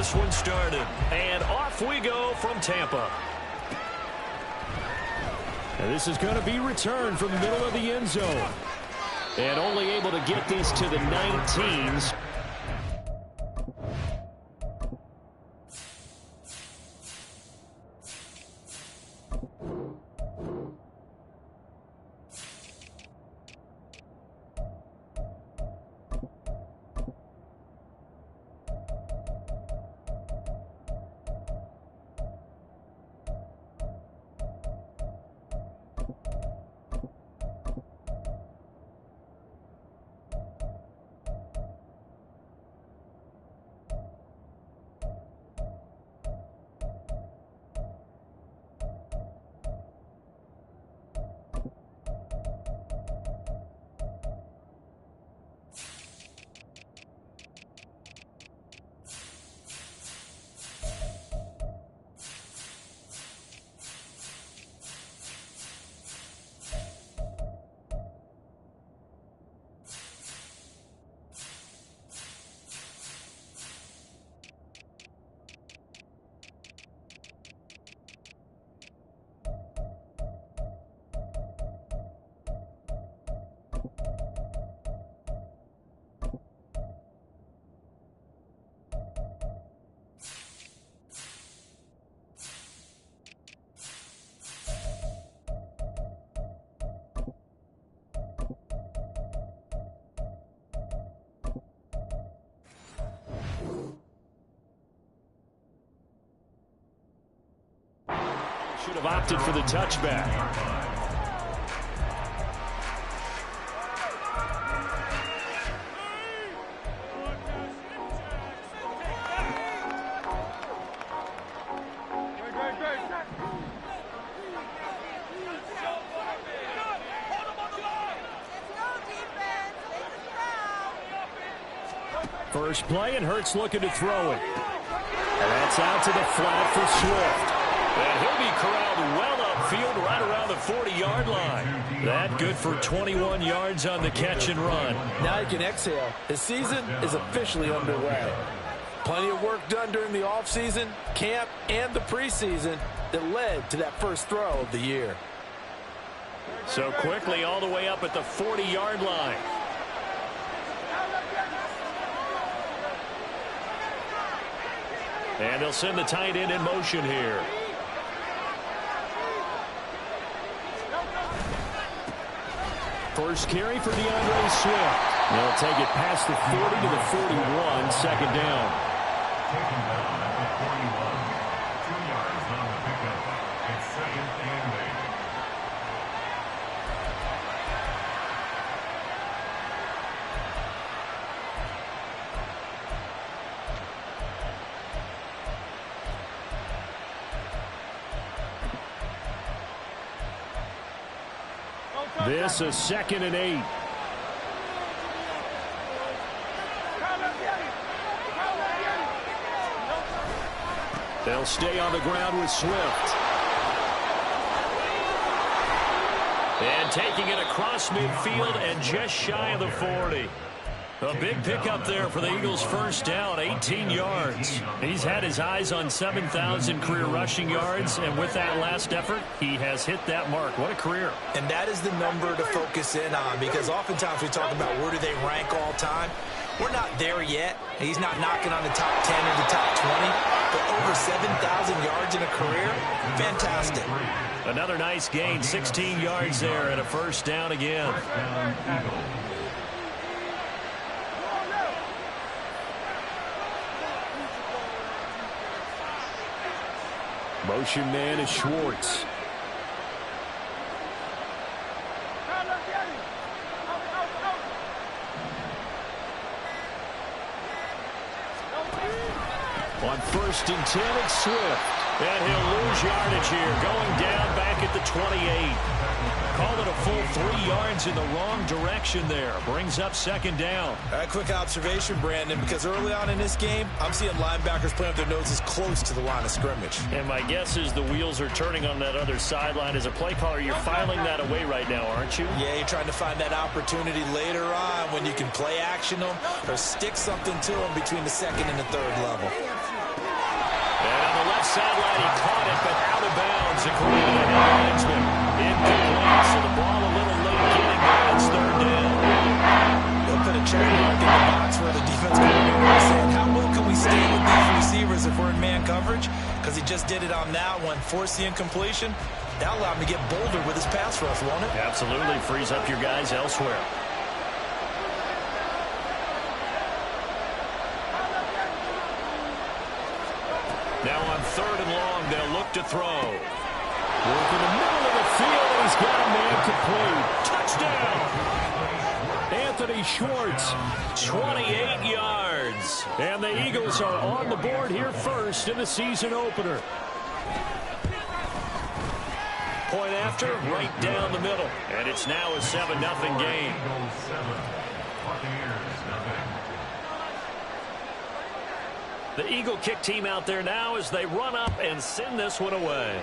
this one started. And off we go from Tampa. And this is going to be returned from the middle of the end zone. And only able to get this to the 19s. Should have opted for the touchback. First play, and Hurts looking to throw it. And that's out to the flat for Swift. And he'll be corralled well upfield right around the 40-yard line. That good for 21 yards on the catch and run. Now you can exhale. The season is officially underway. Plenty of work done during the offseason, camp, and the preseason that led to that first throw of the year. So quickly all the way up at the 40-yard line. And they'll send the tight end in motion here. First carry for DeAndre Swift. They'll take it past the 40 to the 41, second down. Taken down at the 41. 2 yards on the pickup. It's second and 8. This is second and 8. They'll stay on the ground with Swift. And taking it across midfield and just shy of the 40. A big pickup there for the Eagles' first down, 18 yards. He's had his eyes on 7,000 career rushing yards, and with that last effort, he has hit that mark. What a career. And that is the number to focus in on, because oftentimes we talk about where do they rank all time. We're not there yet. He's not knocking on the top 10 or the top 20, but over 7,000 yards in a career, fantastic. Another nice gain, 16 yards there and a first down again. Motion man is Schwartz. On first and 10, it's Swift. And he'll lose yardage here, going down back at the 28. Call it a full 3 yards in the wrong direction there. Brings up second down. A quick observation, Brandon, because early on in this game, I'm seeing linebackers playing with their noses close to the line of scrimmage. And my guess is the wheels are turning on that other sideline. As a play caller, you're filing that away right now, aren't you? Yeah, you're trying to find that opportunity later on when you can play action them or stick something to them between the second and the third level. sideline. He caught it, but out of bounds, according to the head linesman. Incomplete, so the ball a little late getting there. It's third down. They'll put a check mark in the box where the defense coordinator is saying, how well can we stand with these receivers if we're in man coverage? Because he just did it on that one, forced the incompletion. That'll allow him to get bolder with his pass rush, won't it? Absolutely. Frees up your guys elsewhere. Now on third and long, they'll look to throw. Work in the middle of the field, and he's got a man complete. Touchdown! Anthony Schwartz, 28 yards. And the Eagles are on the board here first in the season opener. Point after, right down the middle. And it's now a 7-0 game. Eagles 7, Buccaneers nothing. The Eagle kick team out there now as they run up and send this one away.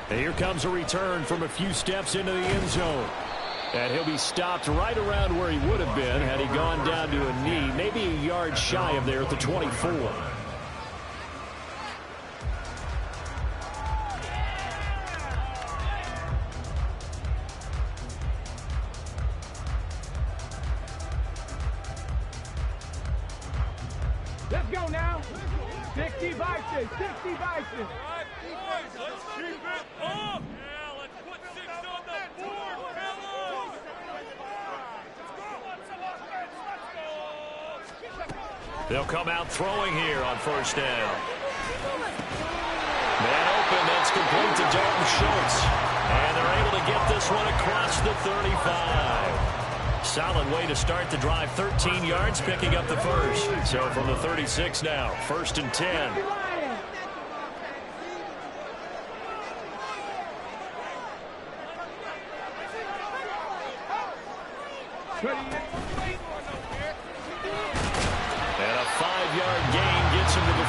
And here comes a return from a few steps into the end zone. And he'll be stopped right around where he would have been had he gone down to a knee, maybe a yard shy of there at the 24. Let's go now. 60 Bison, 60 Bison. Let's keep it up! Yeah, let's put 6 on the board, fellas! They'll come out throwing here on first down. Man open, that's complete to Dalton Schultz. And they're able to get this one across the 35. Solid way to start the drive, 13 yards, picking up the first. So from the 36 now, 1st and 10. And a 5-yard gain gets him to the...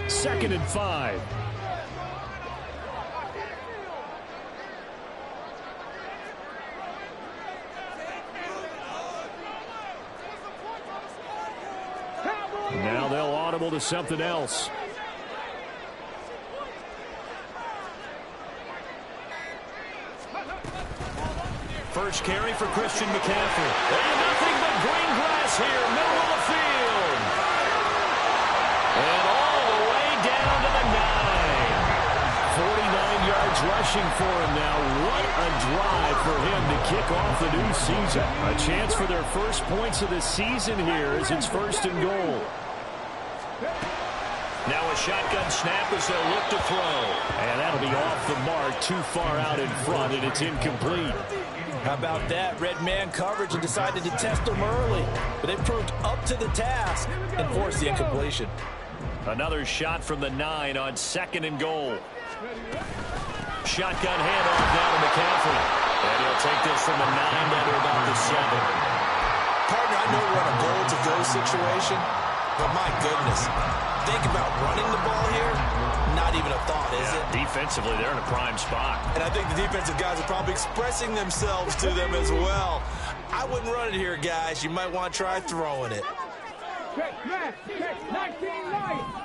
Second and 5. Now they'll audible to something else. First carry for Christian McCaffrey. And nothing but green grass here, middle of the field. And all the way down to the 9. 49 yards rushing for him now. What a drive for him to kick off the new season. A chance for their first points of the season here as it's 1st and goal. Now a shotgun snap as they'll look to throw. And that'll be off the mark, too far out in front, and it's incomplete. How about that? Red man coverage and decided to test them early. But they proved up to the task and forced the incompletion. Another shot from the 9 on 2nd and goal. Shotgun handoff down to McCaffrey. And he'll take this from the 9 down to about the 7. Partner, I know we're in a goal-to-go situation, but my goodness, think about running the ball here. Not even a thought, is it? Defensively, they're in a prime spot. And I think the defensive guys are probably expressing themselves to them as well. I wouldn't run it here, guys. You might want to try throwing it. Check, Matt. Check, 19 right.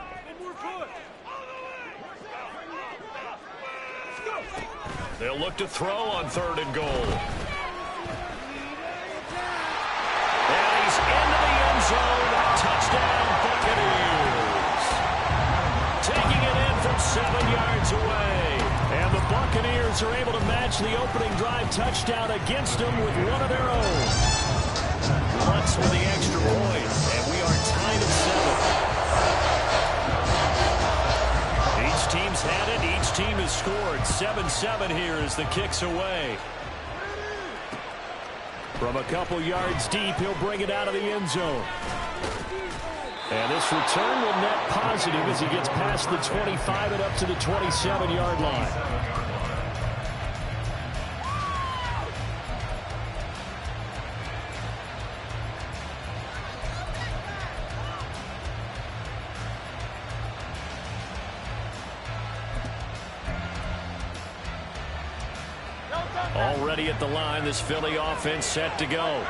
They'll look to throw on 3rd and goal. touchdown against them with one of their own. Lutz with the extra point, and we are tied at 7. Each team's had it. Each team has scored. 7-7 here as the kick's away. From a couple yards deep, he'll bring it out of the end zone. And this return will net positive as he gets past the 25 and up to the 27-yard line. Already at the line, this Philly offense set to go.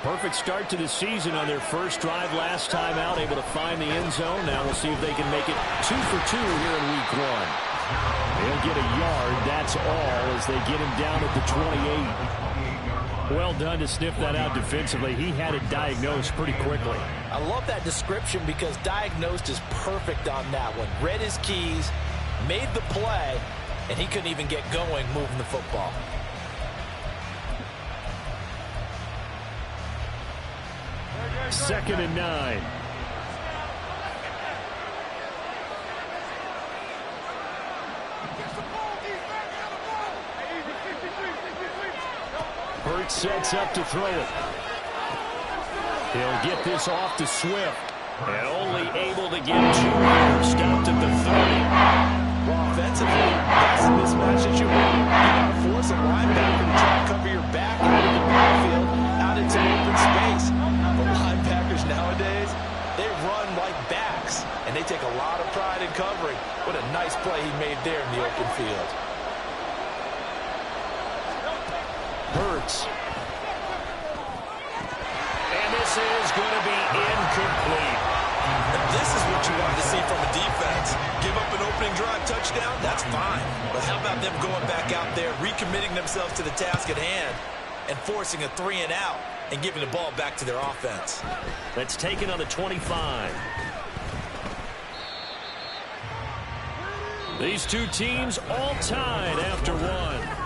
Perfect start to the season on their first drive last time out, able to find the end zone. Now we'll see if they can make it 2 for 2 here in week 1. They'll get a yard, that's all, as they get him down at the 28. Well done to sniff that out defensively. He had it diagnosed pretty quickly. I love that description because diagnosed is perfect on that one. Read his keys, made the play, and he couldn't even get going moving the football. Second and 9. Hurts sets up to throw it. He'll get this off to Swift. And only able to get 2 here. Stopped at the 30. Well, offensively, that's a mismatch that you want. You got to force a linebacker to try and cover your back out of the backfield, out into open space. The linebackers nowadays, they run like backs, and they take a lot of pride in covering. What a nice play he made there in the open field. Hurts. And this is going to be incomplete. This is what you want to see from a defense. Give up an opening drive touchdown, that's fine. But how about them going back out there, recommitting themselves to the task at hand, and forcing a 3 and out, and giving the ball back to their offense. That's taken on the 25. These two teams all tied after 1.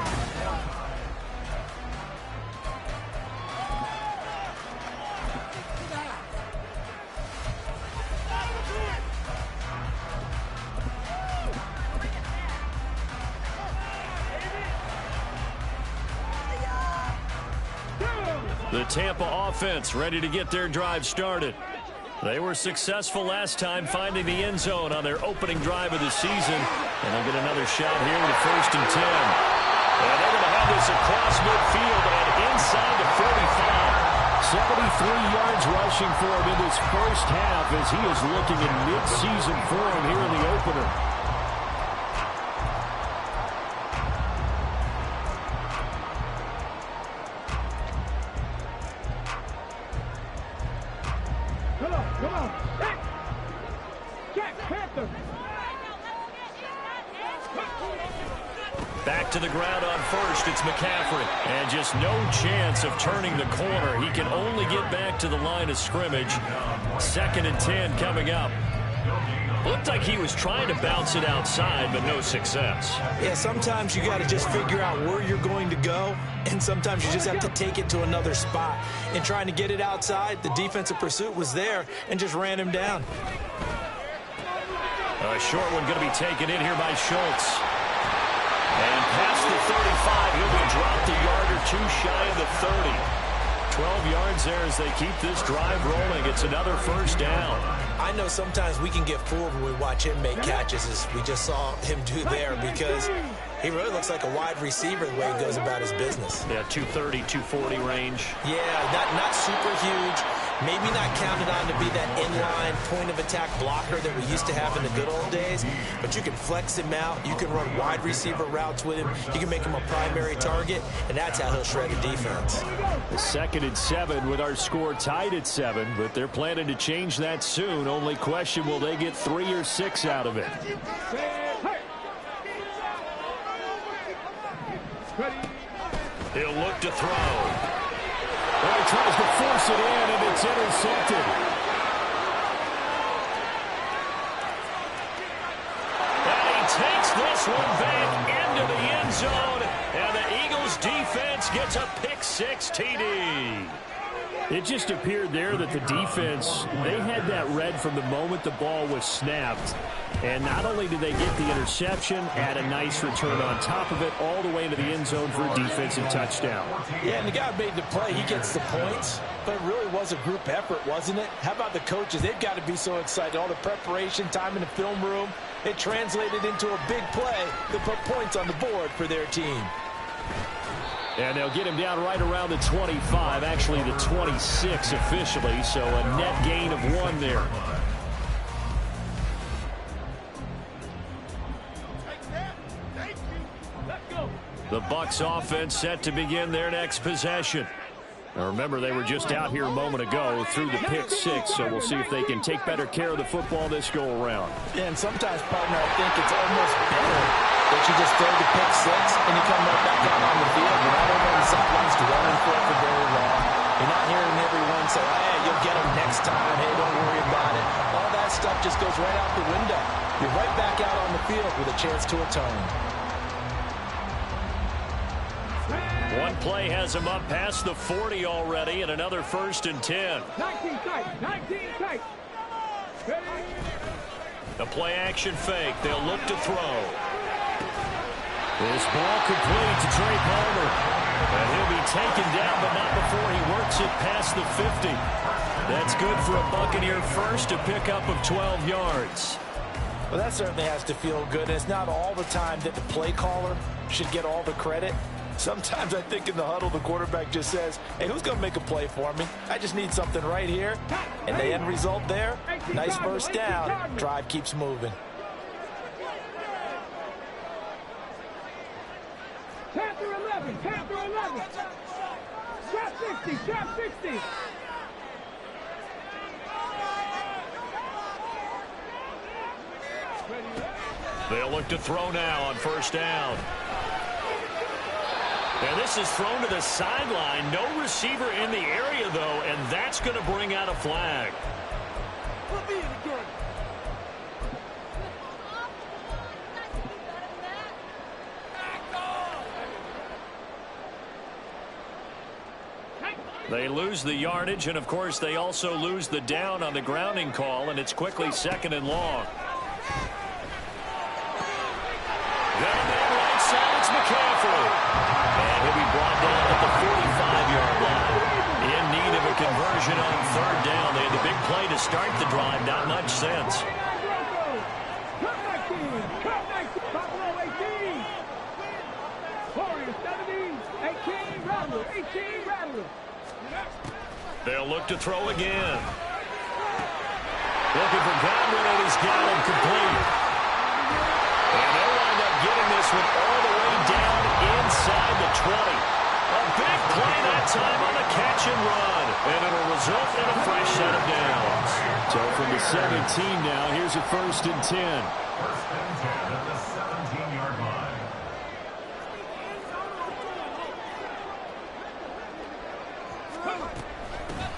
The Tampa offense ready to get their drive started. They were successful last time finding the end zone on their opening drive of the season. And they'll get another shot here with a 1st and 10. And they're going to have this across midfield and inside the 45. 73 yards rushing for him in this first half as he is looking in mid-season form here in the opener. Come on. Hey. Jack Panther. Back to the ground on first. It's McCaffrey. And just no chance of turning the corner. He can only get back to the line of scrimmage. 2nd and 10 coming up. Looked like he was trying to bounce it outside, but no success. Yeah, sometimes you got to just figure out where you're going to go, and sometimes you just have to take it to another spot. In trying to get it outside, the defensive pursuit was there and just ran him down. A short one going to be taken in here by Schultz. And past the 35, he'll be dropped a yard or 2 shy of the 30. 12 yards there as they keep this drive rolling. It's another 1st down. I know sometimes we can get fooled when we watch him make catches, as we just saw him do there, because he really looks like a wide receiver the way he goes about his business. Yeah, 230, 240 range. Yeah, not super huge. Maybe not counted on to be that inline point-of-attack blocker that we used to have in the good old days, but you can flex him out. You can run wide receiver routes with him. You can make him a primary target, and that's how he'll shred a defense. The 2nd and 7 with our score tied at 7, but they're planning to change that soon. Only question, will they get 3 or 6 out of it? He'll look to throw. Well, he tries to force it in, and it's intercepted. And he takes this one back into the end zone, and the Eagles defense gets a pick-6 TD. It just appeared there that the defense, they had that read from the moment the ball was snapped. And not only did they get the interception, add a nice return on top of it, all the way into the end zone for a defensive touchdown. Yeah, and the guy made the play. He gets the points. But it really was a group effort, wasn't it? How about the coaches? They've got to be so excited. All the preparation time in the film room, it translated into a big play that put points on the board for their team. And they'll get him down right around the 25, actually the 26 officially, so a net gain of 1 there. The Bucs offense set to begin their next possession. Now remember, they were just out here a moment ago through the pick-6, so we'll see if they can take better care of the football this go-around. Yeah, and sometimes, partner, I think it's almost better that you just throw the pick-6 and you come right back out on the field. You're not over on the sidelines dwelling for it for very long. You're not hearing everyone say, hey, you'll get them next time. Hey, don't worry about it. All that stuff just goes right out the window. You're right back out on the field with a chance to atone. One play has him up past the 40 already, and another 1st and 10. 19 tight, 19 tight. The play action fake. They'll look to throw. This ball complete to Trey Palmer. And he'll be taken down, but not before he works it past the 50. That's good for a Buccaneer first, a pickup of 12 yards. Well, that certainly has to feel good. And it's not all the time that the play caller should get all the credit. Sometimes I think in the huddle, the quarterback just says, hey, who's going to make a play for me? I just need something right here. And the end result there, nice first down. Drive keeps moving. Panther 11, Panther 11. Trap 60, trap 60. They'll look to throw now on 1st down. And this is thrown to the sideline. No receiver in the area, though, and that's going to bring out a flag. They lose the yardage, and, of course, they also lose the down on the grounding call, and it's quickly 2nd and long. Got him in right side. It's McCaffrey. And he'll be brought down at the 45-yard line. In need of a conversion on 3rd down. They had the big play to start the drive. Not much sense. Cut 19, cut 19. Buffalo 18. Warriors 17, 18, Rattler, 18, Rattler. They'll look to throw again. Looking for Godwin, and he's got him complete. And they'll wind up getting this one all the way down inside the 20. A big play that time on the catch and run. And it'll result in a fresh set of downs. So from the 17 now, here's a 1st and 10. 1st and 10 at the 17-yard line.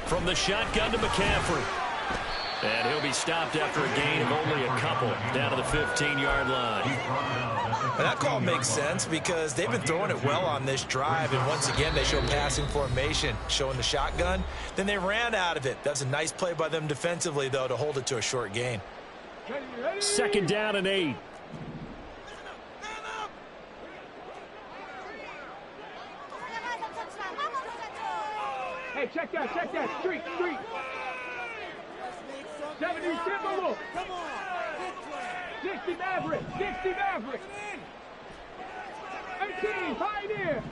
From the shotgun to McCaffrey. And he'll be stopped after a gain of only a couple down to the 15-yard line. And that call makes sense because they've been throwing it well on this drive. And once again, they show passing formation, showing the shotgun. Then they ran out of it. That's a nice play by them defensively, though, to hold it to a short gain. 2nd down and 8. Hey, check that, street. 70 Timberwolves. 60 Maverick, 18 Pioneer.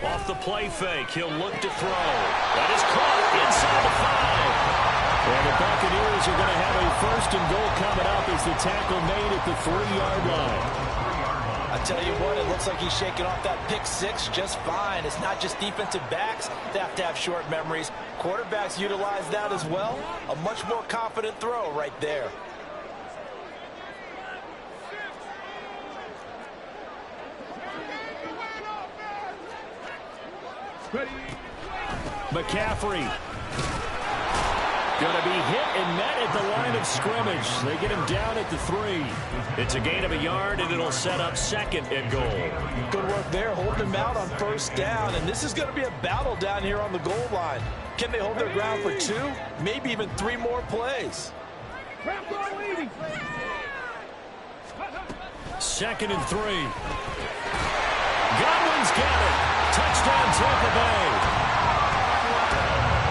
Off the play fake, he'll look to throw. That is caught inside the 5. And the Buccaneers are going to have a 1st and goal coming up as the tackle made at the 3-yard line. I tell you what, it looks like he's shaking off that pick-6 just fine. It's not just defensive backs that have to have short memories. Quarterbacks utilize that as well. A much more confident throw right there. McCaffrey. Going to be hit and met at the line of scrimmage. They get him down at the 3. It's a gain of a yard, and it'll set up 2nd and goal. Good work there, holding him out on 1st down. And this is going to be a battle down here on the goal line. Can they hold their ground for 2, maybe even 3 more plays? 2nd and 3. Godwin's got it. Touchdown, Tampa Bay.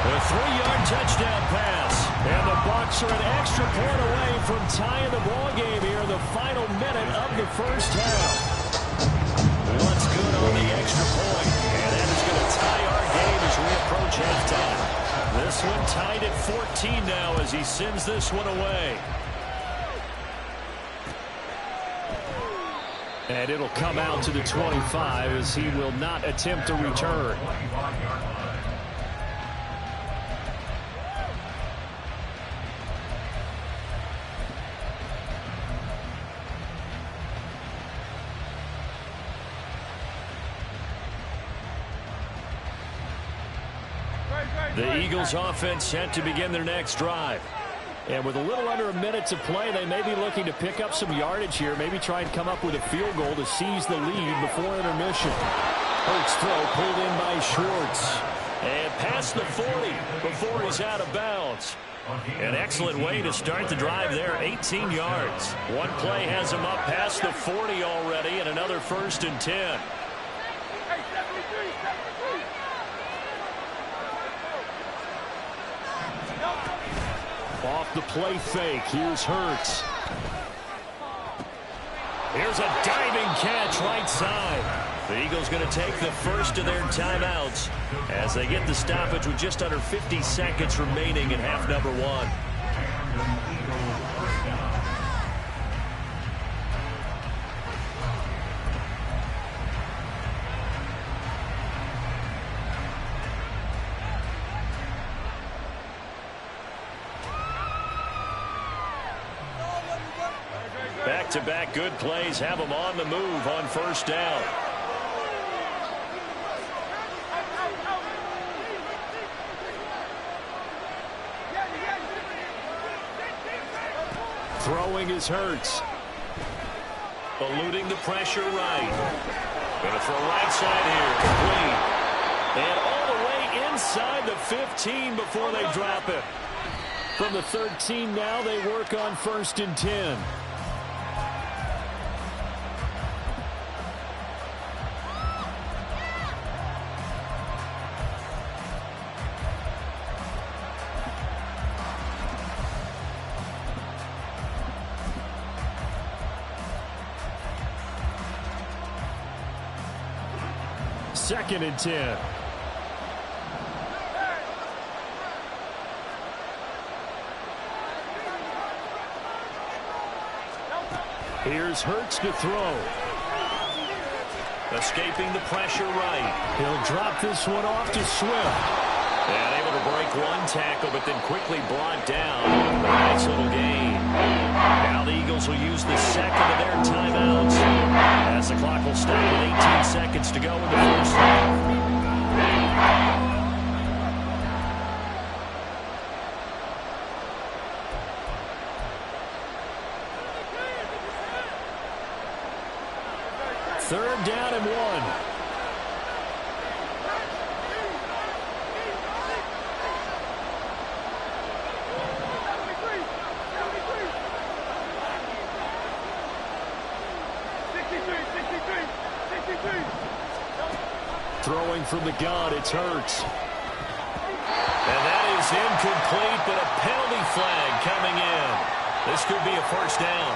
A 3-yard touchdown pass. And the Bucs are an extra point away from tying the ball game here in the final minute of the first half. What's good on the extra point? And that is going to tie our game as we approach halftime. This one tied at 14 now as he sends this one away. And it'll come out to the 25 as he will not attempt a return. The Eagles offense set to begin their next drive. And with a little under a minute to play, they may be looking to pick up some yardage here. Maybe try and come up with a field goal to seize the lead before intermission. Hurts throw pulled in by Schwartz. And past the 40 before he's out of bounds. An excellent way to start the drive there, 18 yards. One play has him up past the 40 already, and another 1st and 10. Off the play fake, here's Hurts. Here's a diving catch right side. The Eagles going to take the first of their timeouts as they get the stoppage with just under 50 seconds remaining in half number 1. Back-to-back good plays have them on the move on 1st down. Throwing is Hurts. Eluding the pressure right. Going to throw right side here. Complete. And all the way inside the 15 before they drop it. From the 13 now, they work on 1st and 10. Second and 10. Here's Hurts to throw. Escaping the pressure right. He'll drop this one off to Swift. And able to break one tackle, but then quickly brought down. A nice little gain. Now the Eagles will use the second of their timeouts as the clock will stop with 18 seconds to go in the first half. Third down and 1. Throwing from the gun, it's Hurts. And that is incomplete, but a penalty flag coming in. This could be a 1st down.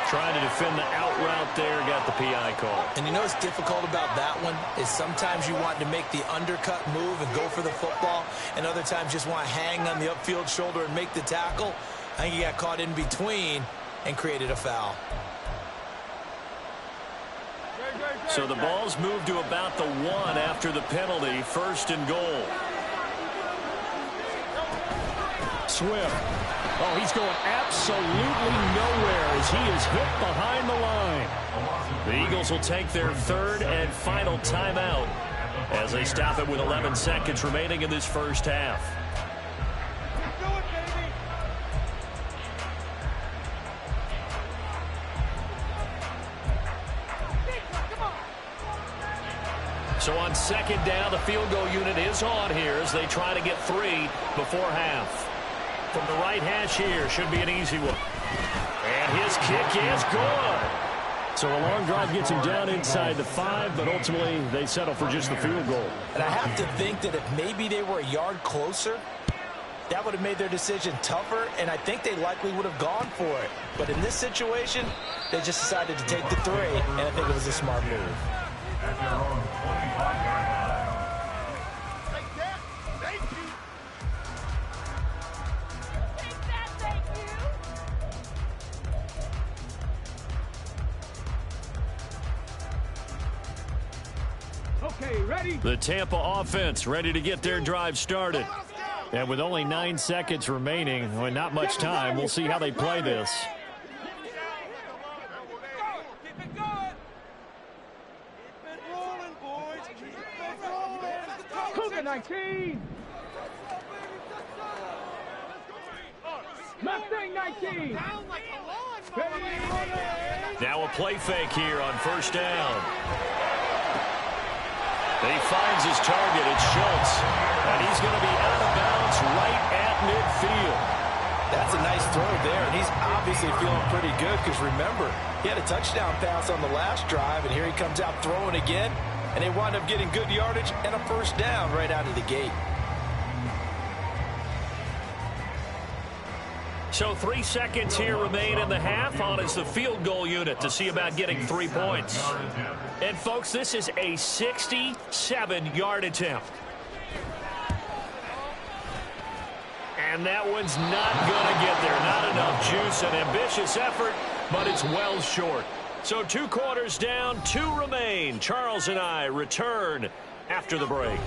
Trying to defend the out route there, got the PI call. And you know what's difficult about that one is sometimes you want to make the undercut move and go for the football, and other times just want to hang on the upfield shoulder and make the tackle. I think he got caught in between and created a foul. So the ball's moved to about the 1 after the penalty, 1st and goal. Swift. Oh, he's going absolutely nowhere as he is hit behind the line. The Eagles will take their 3rd and final timeout as they stop it with 11 seconds remaining in this first half. So on second down, the field goal unit is on here as they try to get 3 before half. From the right hash here, should be an easy one. And his kick is good. So a long drive gets him down inside the 5, but ultimately they settle for just the field goal. And I have to think that if maybe they were a yard closer, that would have made their decision tougher, and I think they likely would have gone for it. But in this situation, they just decided to take the 3, and I think it was a smart move. At their own 25-yard line. Okay, ready? The Tampa offense ready to get their drive started. And with only 9 seconds remaining, well, not much time, we'll see how they play this. Keep it going. Keep it rolling, boys. Keep it rolling. Cougar 19. Mustang 19. Now a play fake here on first down. He finds his target. It's Schultz. And he's going to be out of bounds right at midfield. That's a nice throw there, and he's obviously feeling pretty good because, remember, he had a touchdown pass on the last drive, and here he comes out throwing again, and they wind up getting good yardage and a first down right out of the gate. So 3 seconds here remain in the half. On is the field goal unit to see about getting 3 points. And, folks, this is a 67-yard attempt. And that one's not going to get there. Not enough juice. An ambitious effort, but it's well short. So 2 quarters down, 2 remain. Charles and I return after the break.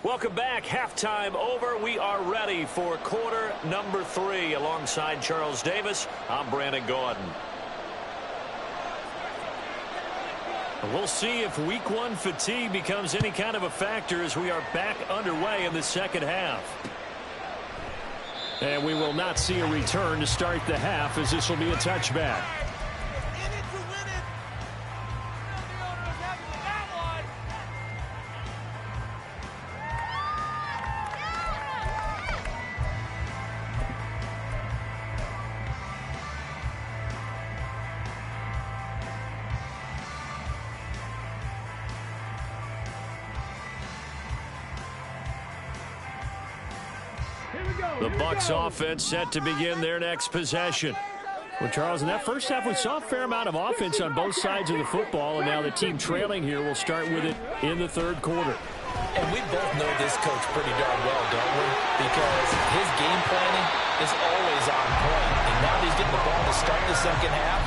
Welcome back. Halftime over. We are ready for quarter number 3. Alongside Charles Davis, I'm Brandon Gordon. We'll see if week 1 fatigue becomes any kind of a factor as we are back underway in the second half. And we will not see a return to start the half, as this will be a touchback. The Bucs offense set to begin their next possession. Well, Charles, in that first half, we saw a fair amount of offense on both sides of the football, and now the team trailing here will start with it in the third quarter. And we both know this coach pretty darn well, don't we? Because his game planning is always on point. And now that he's getting the ball to start the second half,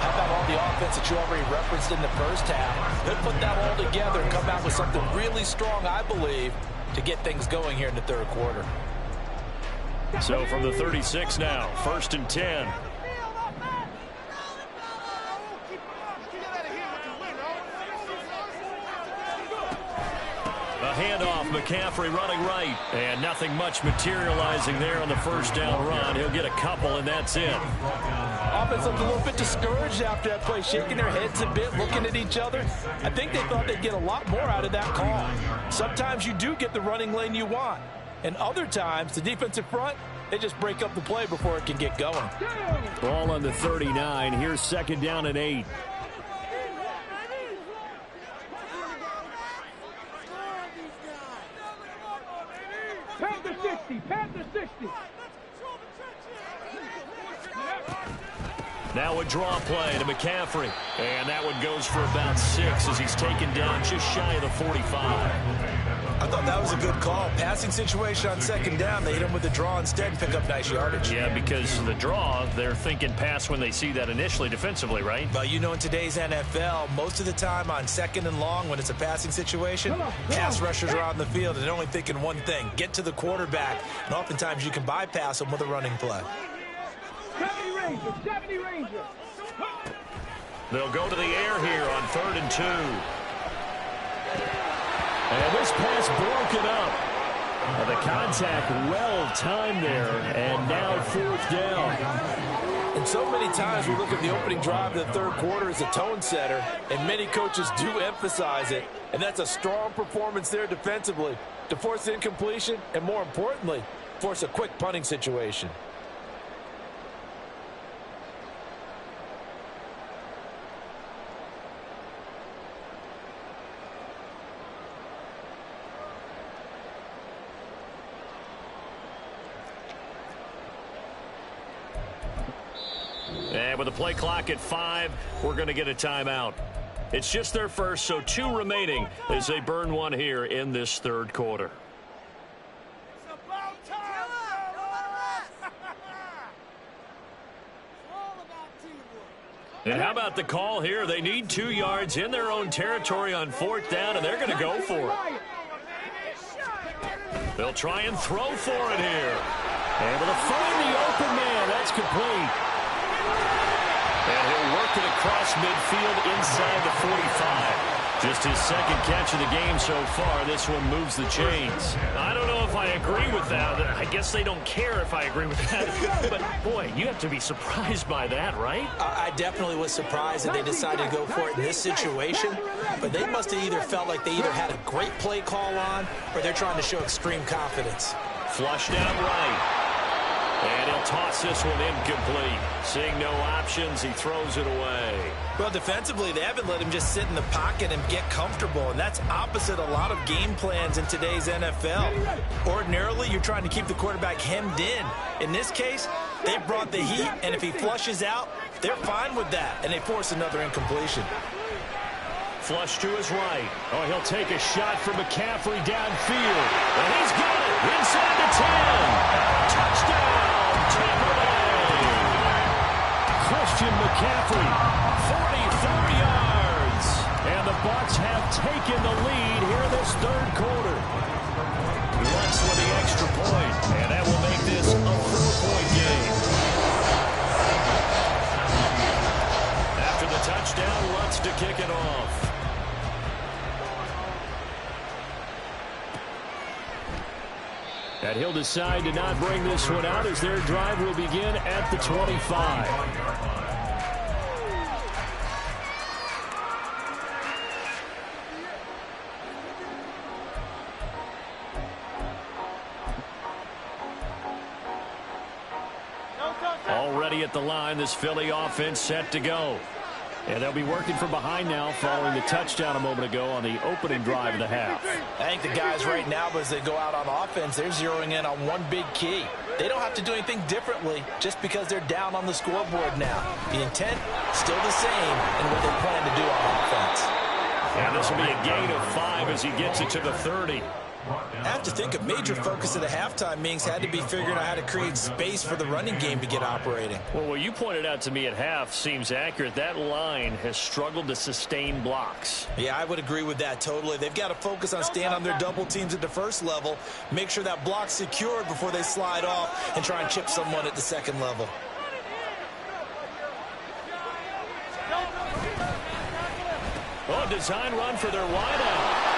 how about all the offense that you already referenced in the first half? He'll put that all together and come out with something really strong, I believe, to get things going here in the third quarter. So from the 36 now, 1st and 10. A handoff, McCaffrey running right. And nothing much materializing there on the first down run. He'll get a couple, and that's it. Offense looked a little bit discouraged after that play, shaking their heads a bit, looking at each other. I think they thought they'd get a lot more out of that call. Sometimes you do get the running lane you want. And other times, the defensive front, they just break up the play before it can get going. Ball on the 39. Here's 2nd down and 8. Panther 60, Panther 60. Now a draw play to McCaffrey. And that one goes for about 6 as he's taken down just shy of the 45. I thought that was a good call. Passing situation on 2nd down. They hit him with the draw instead and pick up nice yardage. Yeah, because the draw, they're thinking pass when they see that initially defensively, right? But you know, in today's NFL, most of the time on 2nd and long, when it's a passing situation, pass rushers are on the field and they're only thinking one thing, get to the quarterback. And oftentimes you can bypass them with a running play. Ready, Ranger, 70 Ranger. They'll go to the air here on 3rd and 2. And this pass broken up. The contact well timed there, and now 4th down. And so many times we look at the opening drive of the third quarter as a tone setter, and many coaches do emphasize it, and that's a strong performance there defensively to force incompletion and, more importantly, force a quick punting situation. And with the play clock at 5, we're going to get a timeout. It's just their first, so 2 remaining as they burn one here in this third quarter. It's about time, fellas! It's all about teamwork. And how about the call here? They need 2 yards in their own territory on 4th down, and they're going to go for it. They'll try and throw for it here. Able to find the open man. That's complete. And he'll work it across midfield inside the 45. Just his second catch of the game so far. This one moves the chains. I don't know if I agree with that. I guess they don't care if I agree with that. But, boy, you have to be surprised by that, right? I definitely was surprised that they decided to go for it in this situation. But they must have either felt like they either had a great play call on or they're trying to show extreme confidence. Flushed out right. And he'll toss this one incomplete. Seeing no options, he throws it away. Well, defensively, they haven't let him just sit in the pocket and get comfortable, and that's opposite a lot of game plans in today's NFL. Ordinarily, you're trying to keep the quarterback hemmed in. In this case, they brought the heat, and if he flushes out, they're fine with that, and they force another incompletion. Flush to his right. Oh, he'll take a shot from McCaffrey downfield. And he's got it inside the 10. Touchdown, Tampa Bay. Christian McCaffrey, 44 yards. And the Bucs have taken the lead here in this third quarter. Lutz with the extra point, and that will make this a 4-point game. After the touchdown, Lutz to kick it off. And he'll decide to not bring this one out as their drive will begin at the 25. Already at the line, this Philly offense set to go. And they'll be working from behind now following the touchdown a moment ago on the opening drive of the half. I think the guys right now, as they go out on offense, they're zeroing in on one big key. They don't have to do anything differently just because they're down on the scoreboard now. The intent, still the same in what they plan to do on offense. And this will be a gain of 5 as he gets it to the 30. I have to think a major focus of the halftime meetings had to be figuring out how to create space for the running game to get operating. Well, what you pointed out to me at half seems accurate. That line has struggled to sustain blocks. Yeah, I would agree with that totally. They've got to focus on staying on their double teams at the first level, make sure that block's secured before they slide off and try and chip someone at the second level. Oh, design run for their wideout.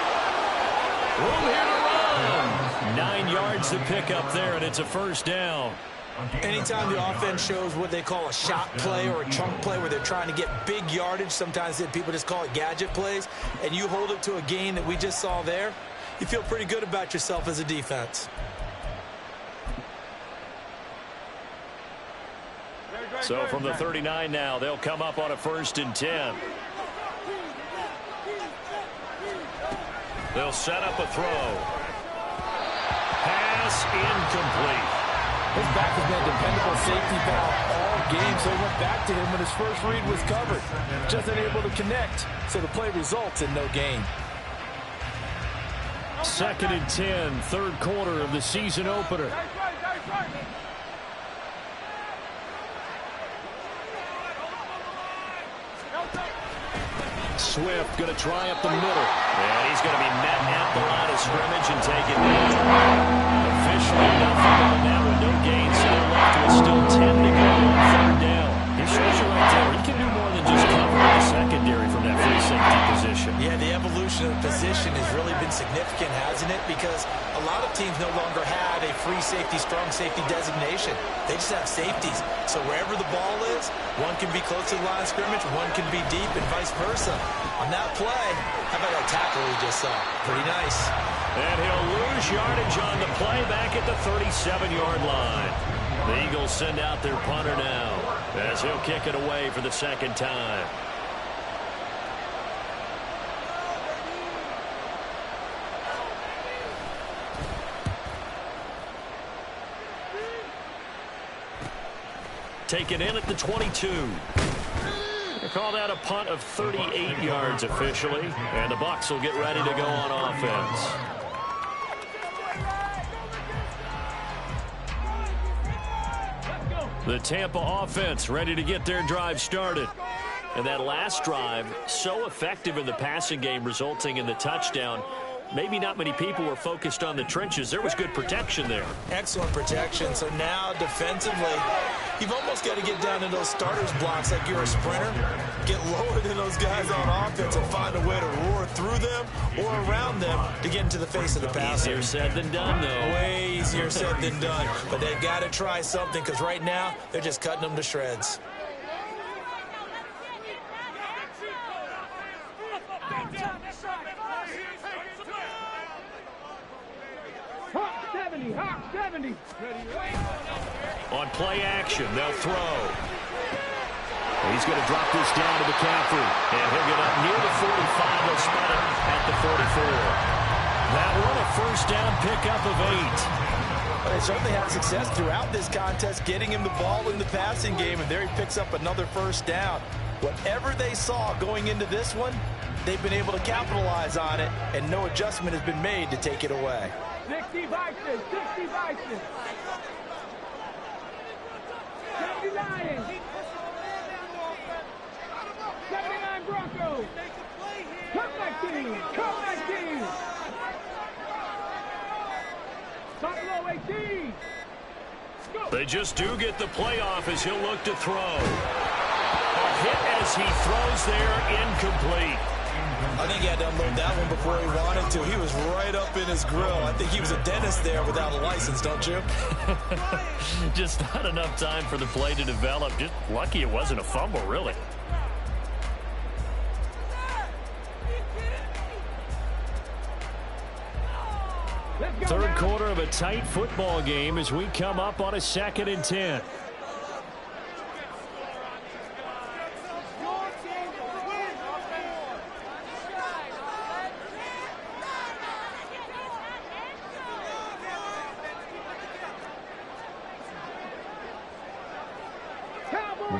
Room here to run. 9 yards to pick up there, and it's a first down. Anytime the offense shows what they call a shot play or a chunk play where they're trying to get big yardage, sometimes people just call it gadget plays, and you hold it to a gain that we just saw there, you feel pretty good about yourself as a defense. So from the 39 now, they'll come up on a 1st and 10. They'll set up a throw. Pass incomplete. His back has been a dependable safety valve all game, so he went back to him when his first read was covered. Just unable to connect, so the play results in no gain. 2nd and 10, third quarter of the season opener. Swift going to try up the middle. And he's going to be met at the line of scrimmage and taken down. Officially nothing on that one. No gain, so they're left with still 10 to go on 3rd down. significant, hasn't it? Because a lot of teams no longer have a free safety, strong safety designation. They just have safeties. So wherever the ball is, one can be close to the line of scrimmage, one can be deep, and vice versa. On that play, how about that tackle we just saw? Pretty nice. And he'll lose yardage on the play back at the 37-yard line. The Eagles send out their punter now as he'll kick it away for the second time. Taken in at the 22. They call that a punt of 38 yards officially, and the Bucs will get ready to go on offense. The Tampa offense ready to get their drive started. And that last drive, so effective in the passing game, resulting in the touchdown. Maybe not many people were focused on the trenches. There was good protection there. Excellent protection. So now defensively, you've almost got to get down to those starters blocks like you're a sprinter. Get lower than those guys on offense and find a way to roar through them or around them to get into the face of the passer. Easier said than done, though. Way easier said than done. But they've got to try something because right now they're just cutting them to shreds. Hawk 70. On play action, they'll throw. He's going to drop this down to McCaffrey. And he'll get up near the 45. They'll spot it at the 44. That one a first down pickup of 8. Well, they certainly had success throughout this contest getting him the ball in the passing game, and there he picks up another first down. Whatever they saw going into this one, they've been able to capitalize on it, and no adjustment has been made to take it away. 60 Vikings, 60 Vikings. 79. 79 Broncos. Come back team, come back team. Buffalo 18. Go. They just do get the playoff as he'll look to throw. A hit as he throws there, incomplete. I think he had to unload that one before he wanted to. He was right up in his grill. I think he was a dentist there without a license, don't you? Just not enough time for the play to develop. Just lucky it wasn't a fumble, really. Third quarter of a tight football game as we come up on a 2nd and 10.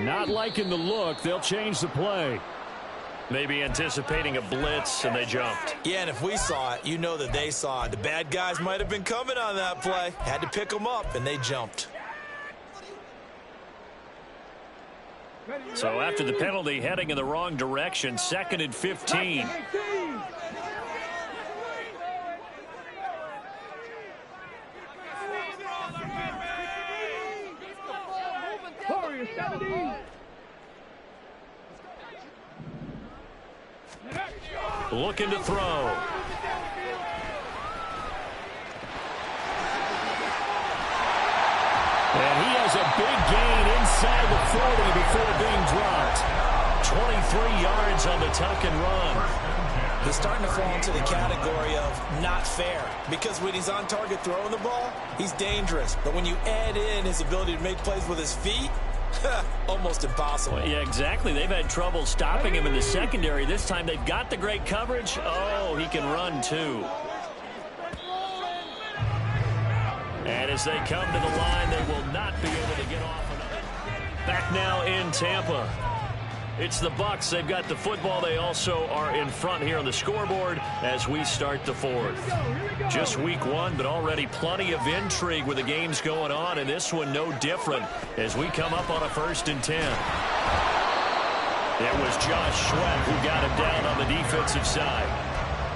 Not liking the look, they'll change the play. Maybe anticipating a blitz, and they jumped. Yeah, and if we saw it, you know that they saw it. The bad guys might have been coming on that play. Had to pick them up, and they jumped. So after the penalty, heading in the wrong direction, 2nd and 15. Warriors 70. Looking to throw. And he has a big gain inside the 40 before being dropped. 23 yards on the tuck and run. He's starting to fall into the category of not fair, because when he's on target throwing the ball, he's dangerous. But when you add in his ability to make plays with his feet, almost impossible. Well, yeah, exactly. They've had trouble stopping him in the secondary. This time they've got the great coverage. Oh, he can run too. And as they come to the line, they will not be able to get off another. Back now in Tampa. It's the Bucs. They've got the football. They also are in front here on the scoreboard as we start the 4th. Just week 1, but already plenty of intrigue with the games going on, and this one no different as we come up on a 1st and 10. It was Josh Sweat who got him down on the defensive side.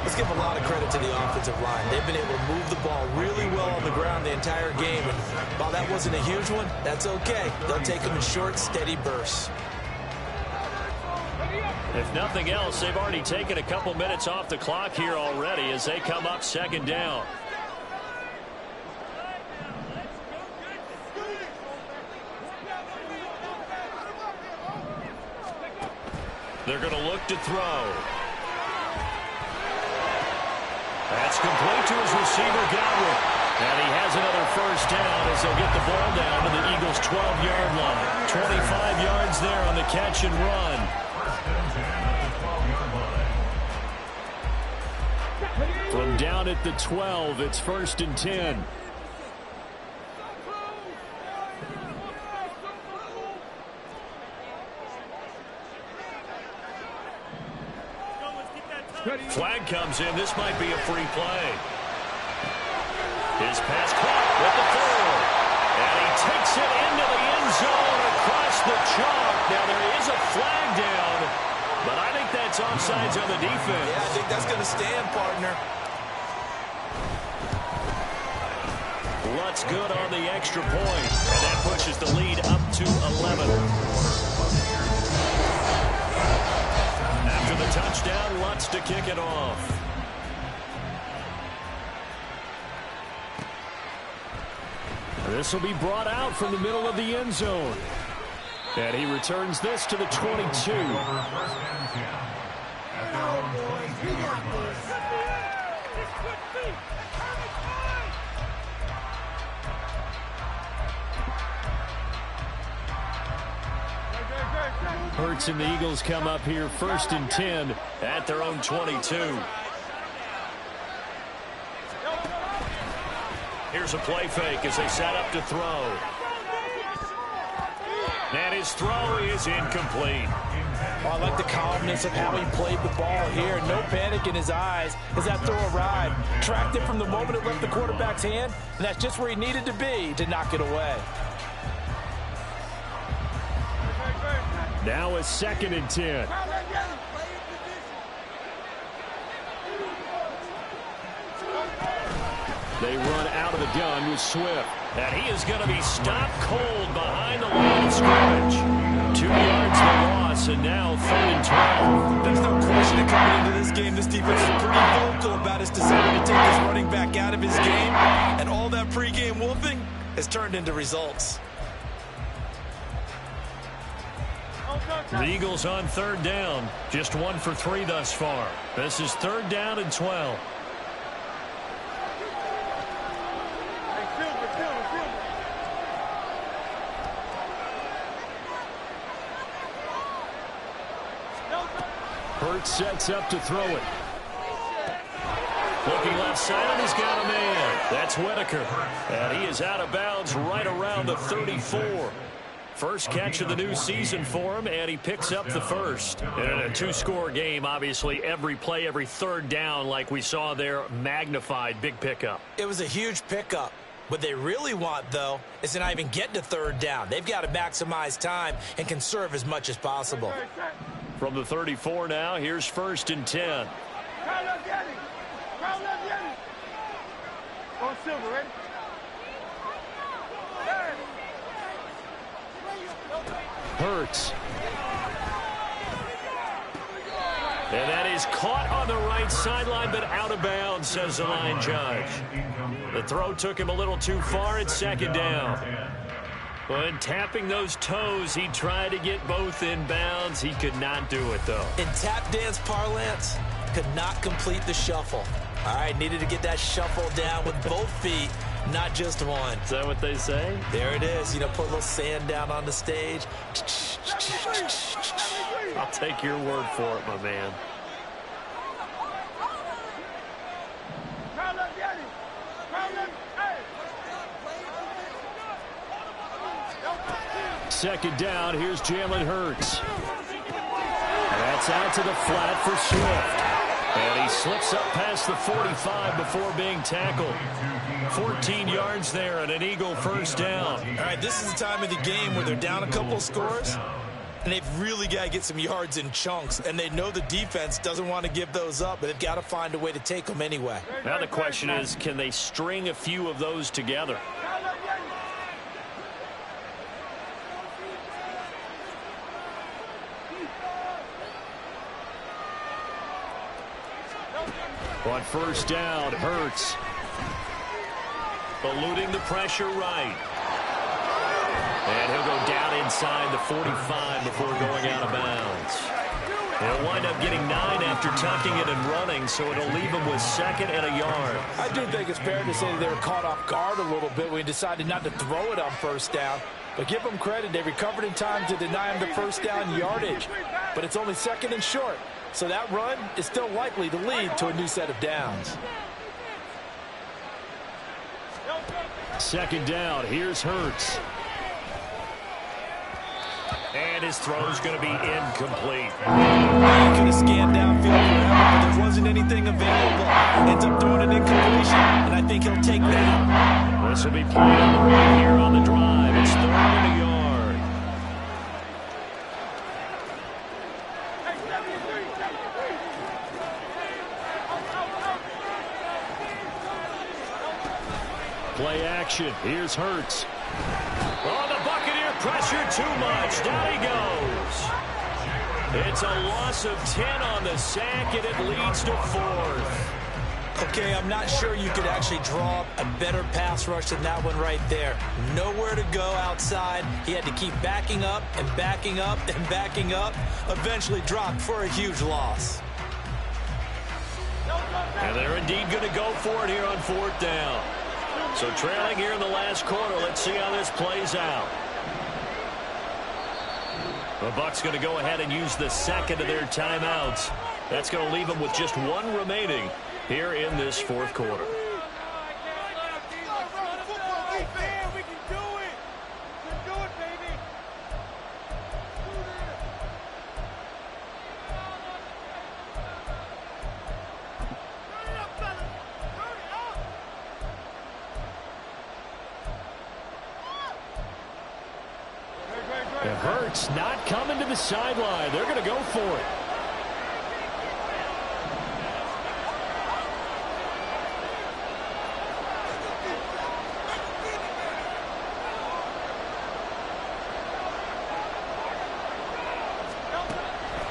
Let's give a lot of credit to the offensive line. They've been able to move the ball really well on the ground the entire game, and while that wasn't a huge one, that's okay. They'll take them in short, steady bursts. If nothing else, they've already taken a couple minutes off the clock here already as they come up second down. They're going to look to throw. That's complete to his receiver, Godwin. And he has another first down as they'll get the ball down to the Eagles' 12-yard line. 25 yards there on the catch and run. From down at the 12, it's 1st and 10. Flag comes in. This might be a free play. His pass caught with the throw. And he takes it into the end zone across the chalk. Now there is a flag down, but I think that's offsides on the defense. Yeah, I think that's going to stand, partner. Lutz good on the extra point, and that pushes the lead up to 11. After the touchdown, Lutz to kick it off. This will be brought out from the middle of the end zone. And he returns this to the 22. Hurts and the Eagles come up here 1st and 10 at their own 22. Here's a play fake as they set up to throw. And his throw is incomplete. Oh, I like the calmness of how he played the ball here. No panic in his eyes as that throw arrived. Tracked it from the moment it left the quarterback's hand, and that's just where he needed to be to knock it away. Now a 2nd and 10. They run out of the gun with Swift. And he is going to be stopped cold behind the line of scrimmage. 2 yards the loss, and now 3rd and 12. There's no question that coming into this game, this defense is pretty vocal about his decision to take his running back out of his game. And all that pregame wolfing has turned into results. The Eagles on 3rd down. Just 1 for 3 thus far. This is 3rd down and 12. Hurts sets up to throw it. Looking left side, he's got a man. That's Whitaker. And he is out of bounds right around the 34. First catch of the new season for him, and he picks up the first. And in a 2-score game, obviously, every play, every 3rd down, like we saw there, magnified. Big pickup. It was a huge pickup. What they really want, though, is to not even get to 3rd down. They've got to maximize time and conserve as much as possible. From the 34 now, here's 1st and 10. On Silver, ready? Hurts. And that is caught on the right sideline, but out of bounds, says the line judge. The throw took him a little too far. It's 2nd down. When tapping those toes, he tried to get both in bounds. He could not do it, though. In tap dance parlance, could not complete the shuffle. All right, needed to get that shuffle down with both feet, not just one. Is that what they say? There it is. You know, put a little sand down on the stage. I'll take your word for it, my man. Second down, here's Jalen Hurts. That's out to the flat for Swift. And he slips up past the 45 before being tackled. 14 yards there and an Eagle first down. All right, this is the time of the game where they're down a couple of scores, and they've really got to get some yards in chunks, and they know the defense doesn't want to give those up, but they've got to find a way to take them anyway. Now the question is, can they string a few of those together? On first down, Hurts. Eluding the pressure right. And he'll go down inside the 45 before going out of bounds. He'll wind up getting 9 after tucking it and running, so it'll leave him with 2nd and a yard. I do think it's fair to say that they were caught off guard a little bit when he decided not to throw it on first down. But give them credit, they recovered in time to deny him the first down yardage. But it's only 2nd and short, so that run is still likely to lead to a new set of downs. 2nd down, here's Hurts. And his throw's going to be incomplete. He could have scanned downfield forever, but there wasn't anything available. Ends up throwing an incompletion, and I think he'll take that. This will be played right here on the drive. It's 3rd and a yard. Play action. Here's Hurts. Oh, the Buccaneer pressure too much. Down he goes. It's a loss of 10 on the sack, and it leads to 4th. Okay, I'm not sure you could actually draw up a better pass rush than that one right there. Nowhere to go outside. He had to keep backing up and backing up and backing up. Eventually dropped for a huge loss. And they're indeed going to go for it here on 4th down. So trailing here in the last quarter. Let's see how this plays out. The Bucs going to go ahead and use the 2nd of their timeouts. That's going to leave them with just 1 remaining here in this 4th quarter. And Hurts not coming to the sideline. They're going to go for it.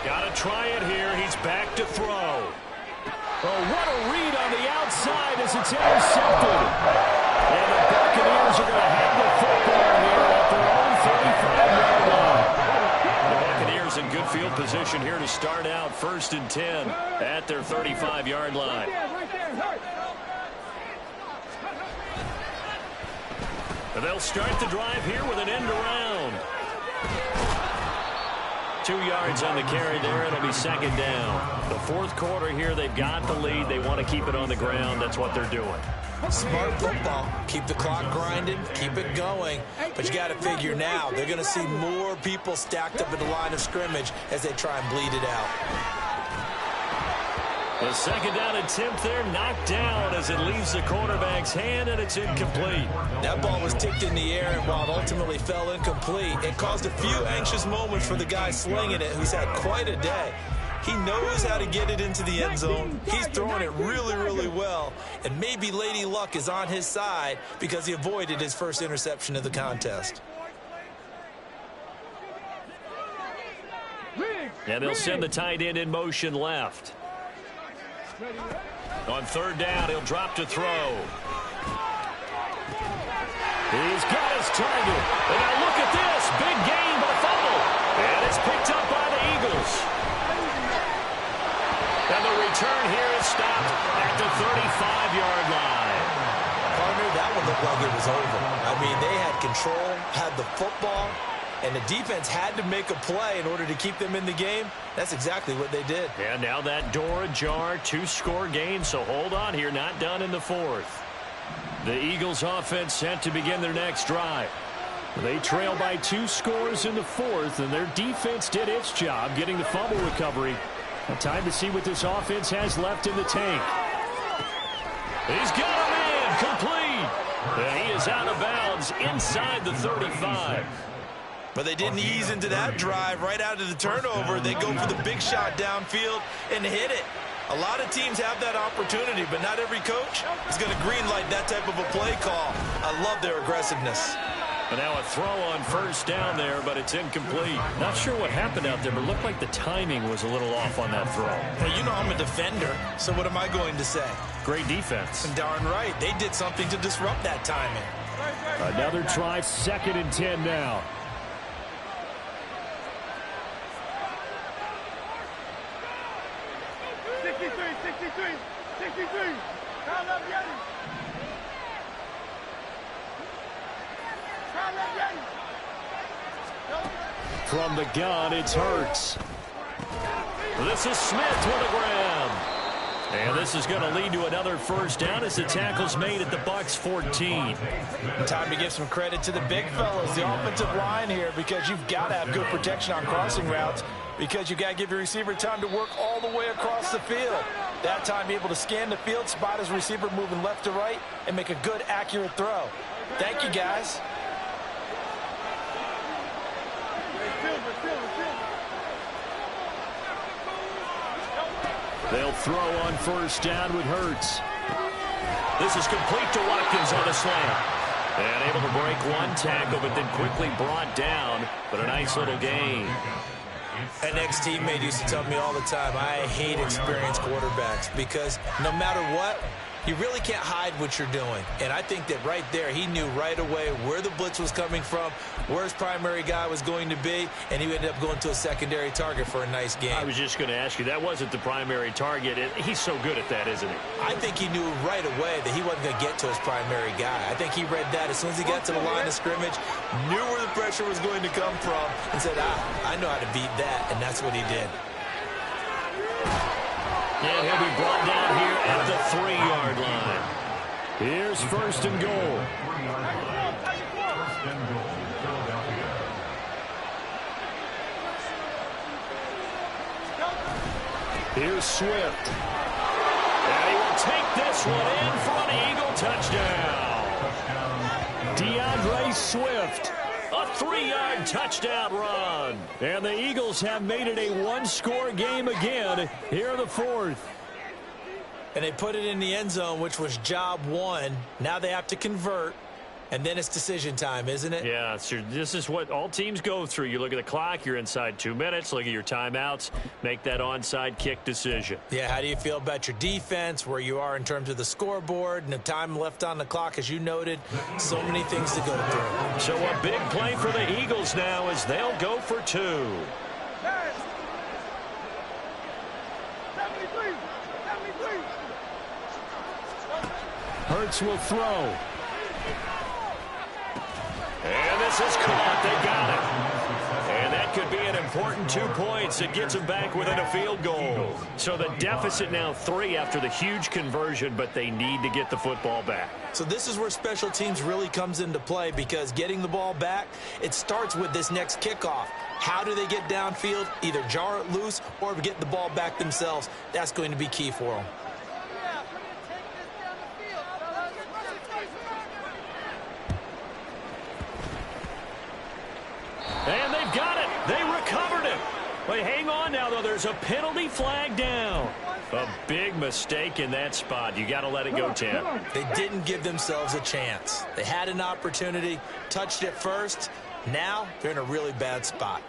Got to try it here. He's back to throw. Oh, what a read on the outside as it's intercepted. And the Buccaneers are going to have the football here at their own 35-yard line. The Buccaneers in good field position here to start out 1st and 10 at their 35-yard line. And they'll start the drive here with an end around. 2 yards on the carry there. It'll be 2nd down. The 4th quarter here, they've got the lead. They want to keep it on the ground. That's what they're doing. Smart football. Keep the clock grinding. Keep it going. But you got to figure now, they're going to see more people stacked up at the line of scrimmage as they try and bleed it out. The 2nd down attempt there knocked down as it leaves the quarterback's hand, and it's incomplete. That ball was tipped in the air, and while it ultimately fell incomplete, it caused a few anxious moments for the guy slinging it, who's had quite a day. He knows how to get it into the end zone. He's throwing it really, really well. And maybe Lady Luck is on his side because he avoided his first interception of the contest. And they'll send the tight end in motion left. On 3rd down, he'll drop to throw. He's got his target. And now look at this. Big gain but a fumble. And it's picked up by the Eagles. And the return here is stopped at the 35-yard line. Partner, that one looked like it was over. I mean, they had control, had the football, and the defense had to make a play in order to keep them in the game. That's exactly what they did. And now that door ajar, 2-score game, so hold on here, not done in the 4th. The Eagles offense set to begin their next drive. They trail by 2 scores in the 4th, and their defense did its job getting the fumble recovery. Now time to see what this offense has left in the tank. He's got a man, complete. And he is out of bounds inside the 35. But they didn't ease into that drive right out of the turnover. They go for the big shot downfield and hit it. A lot of teams have that opportunity, but not every coach is going to greenlight that type of a play call. I love their aggressiveness. And now a throw on first down there, but it's incomplete. Not sure what happened out there, but it looked like the timing was a little off on that throw. Well, you know I'm a defender, so what am I going to say? Great defense. Darn right. They did something to disrupt that timing. Another try, 2nd and 10 now. From the gun, it's Hurts. This is Smith with a grab. And this is going to lead to another first down as the tackle's made at the Bucs 14. Time to give some credit to the big fellas, the offensive line here, because you've got to have good protection on crossing routes, because you've got to give your receiver time to work all the way across the field. That time able to scan the field, spot his receiver moving left to right, and make a good, accurate throw. Thank you, guys. They'll throw on first down with Hurts. This is complete to Watkins on the slant. And able to break one tackle, but then quickly brought down. But a nice little gain. An ex-teammate used to tell me all the time, I hate experienced quarterbacks because no matter what, you really can't hide what you're doing. And I think that right there, he knew right away where the blitz was coming from, where his primary guy was going to be, and he ended up going to a secondary target for a nice game. I was just going to ask you, that wasn't the primary target. He's so good at that, isn't he? I think he knew right away that he wasn't going to get to his primary guy. I think he read that as soon as he got to the line of scrimmage, knew where the pressure was going to come from, and said, I know how to beat that, and that's what he did. And he'll be brought down here at the 3-yard line. Here's 1st and goal. 3-yard line. 1st and goal, Philadelphia. Here's Swift. And he will take this one in for an Eagle touchdown. DeAndre Swift. A 3-yard touchdown run. And the Eagles have made it a one-score game again here in the 4th. And they put it in the end zone, which was job one. Now they have to convert, and then it's decision time, isn't it? Yeah, this is what all teams go through. You look at the clock, you're inside 2 minutes, look at your timeouts, make that onside kick decision. Yeah, how do you feel about your defense, where you are in terms of the scoreboard, and the time left on the clock, as you noted? So many things to go through. So a big play for the Eagles now as they'll go for 2. Hurts will throw. And this is caught. They got it. And that could be an important 2 points. It gets them back within a field goal. So the deficit now 3 after the huge conversion, but they need to get the football back. So this is where special teams really comes into play, because getting the ball back, it starts with this next kickoff. How do they get downfield? Either jar it loose or get the ball back themselves. That's going to be key for them. And they've got it. They recovered it. But hang on now, though. There's a penalty flag down. A big mistake in that spot. You got to let it go, Tim. They didn't give themselves a chance. They had an opportunity, touched it first. Now they're in a really bad spot.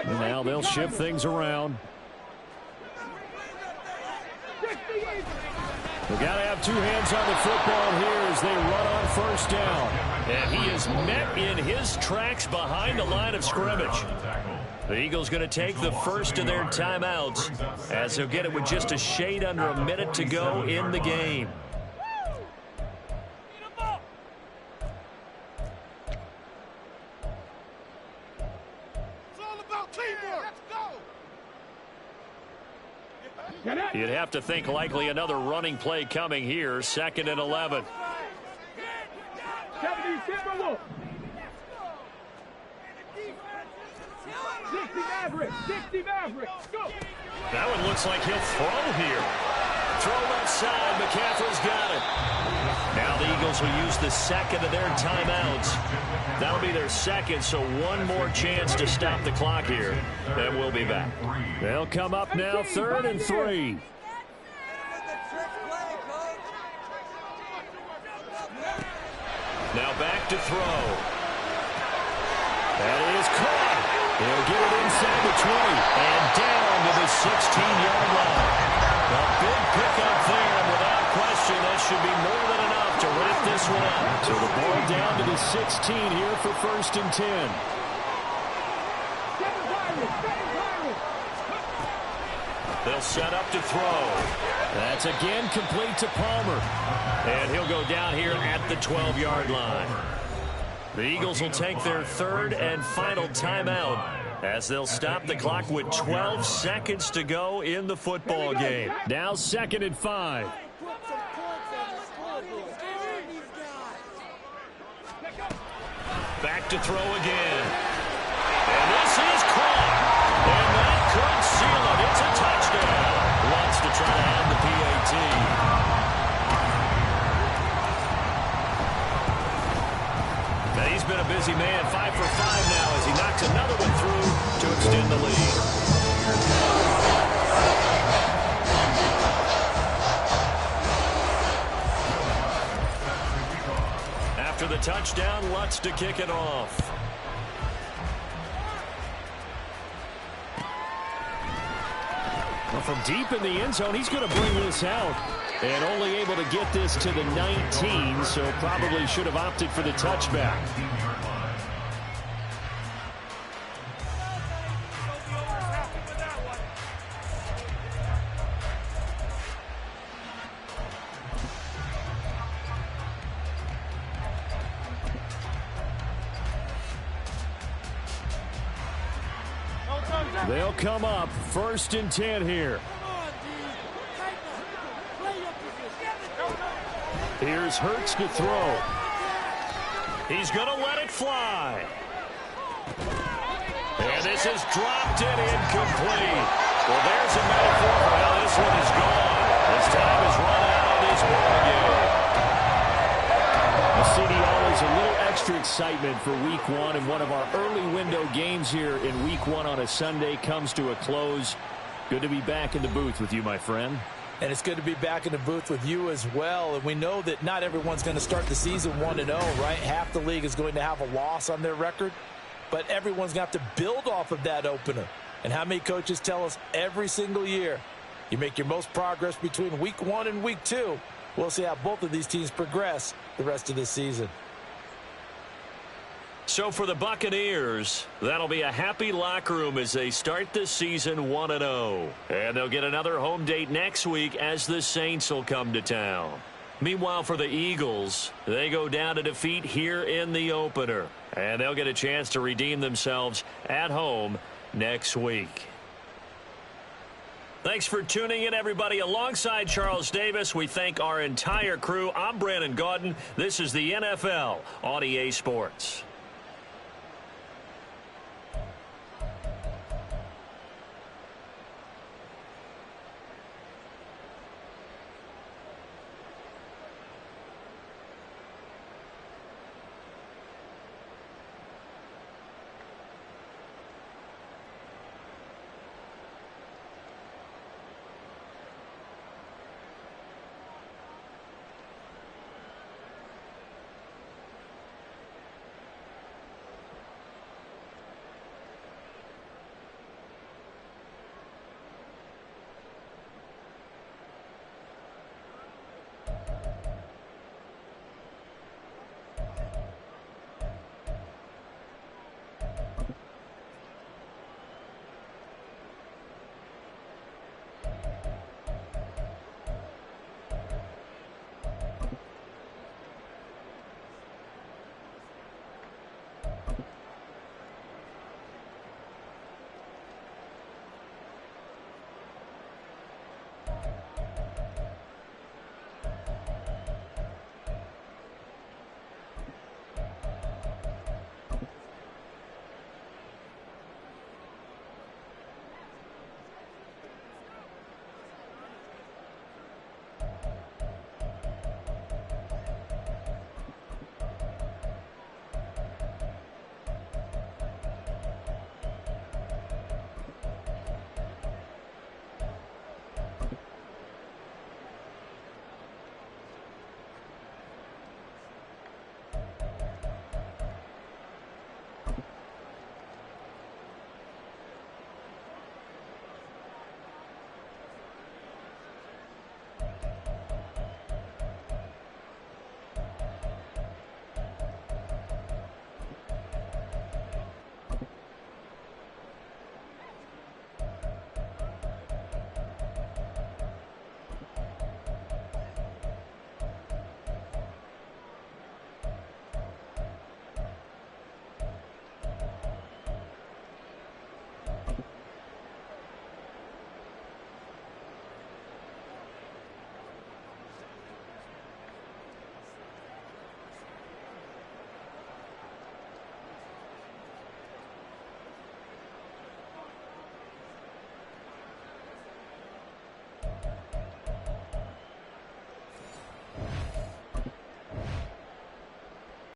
Now they'll shift things around. We've got to have 2 hands on the football here as they run on first down. And he is met in his tracks behind the line of scrimmage. The Eagles going to take the first of their timeouts as they'll get it with just a shade under a minute to go in the game. You'd have to think likely another running play coming here. 2nd and 11. 60 Maverick, go! That one looks like he'll throw here. Throw left side. McCaffrey's got it. Now the Eagles will use the 2nd of their timeouts. That'll be their 2nd, so one more chance to stop the clock here. Then we'll be back. They'll come up now 3rd and 3. Now back to throw. That is caught. He'll get it inside the 20 and down to the 16-yard line. A big pickup there, and without question, that should be more than enough to wrap this one up. So the ball down to the 16 here for 1st and 10. They'll set up to throw. That's again complete to Palmer. And he'll go down here at the 12-yard line. The Eagles will take their 3rd and final timeout as they'll stop the clock with 12 seconds to go in the football game. Now 2nd and 5. Back to throw again. And this is caught. And that could seal it. It's a touchdown. Wants to try to add the PAT. Now he's been a busy man, 5 for 5 now as he knocks another one through to extend the lead. After the touchdown, Lutz to kick it off. Well, from deep in the end zone, he's going to bring this out. And only able to get this to the 19, so probably should have opted for the touchback. They'll come up 1st and 10 here. Here's Hurts to throw. He's going to let it fly. And this is dropped and incomplete. Well, there's a metaphor for how this one is gone. This time is run out of this ballgame. CD, always a little extra excitement for Week 1, and one of our early window games here in Week 1 on a Sunday comes to a close. Good to be back in the booth with you, my friend. And it's good to be back in the booth with you as well. And we know that not everyone's going to start the season 1-0, right? Half the league is going to have a loss on their record. But everyone's going to have to build off of that opener. And how many coaches tell us every single year, you make your most progress between Week 1 and Week 2. We'll see how both of these teams progress the rest of this season. So for the Buccaneers, that'll be a happy locker room as they start this season 1-0. And they'll get another home date next week as the Saints will come to town. Meanwhile, for the Eagles, they go down to defeat here in the opener. And they'll get a chance to redeem themselves at home next week. Thanks for tuning in, everybody. Alongside Charles Davis, we thank our entire crew. I'm Brandon Gaudin. This is the NFL on EA Sports.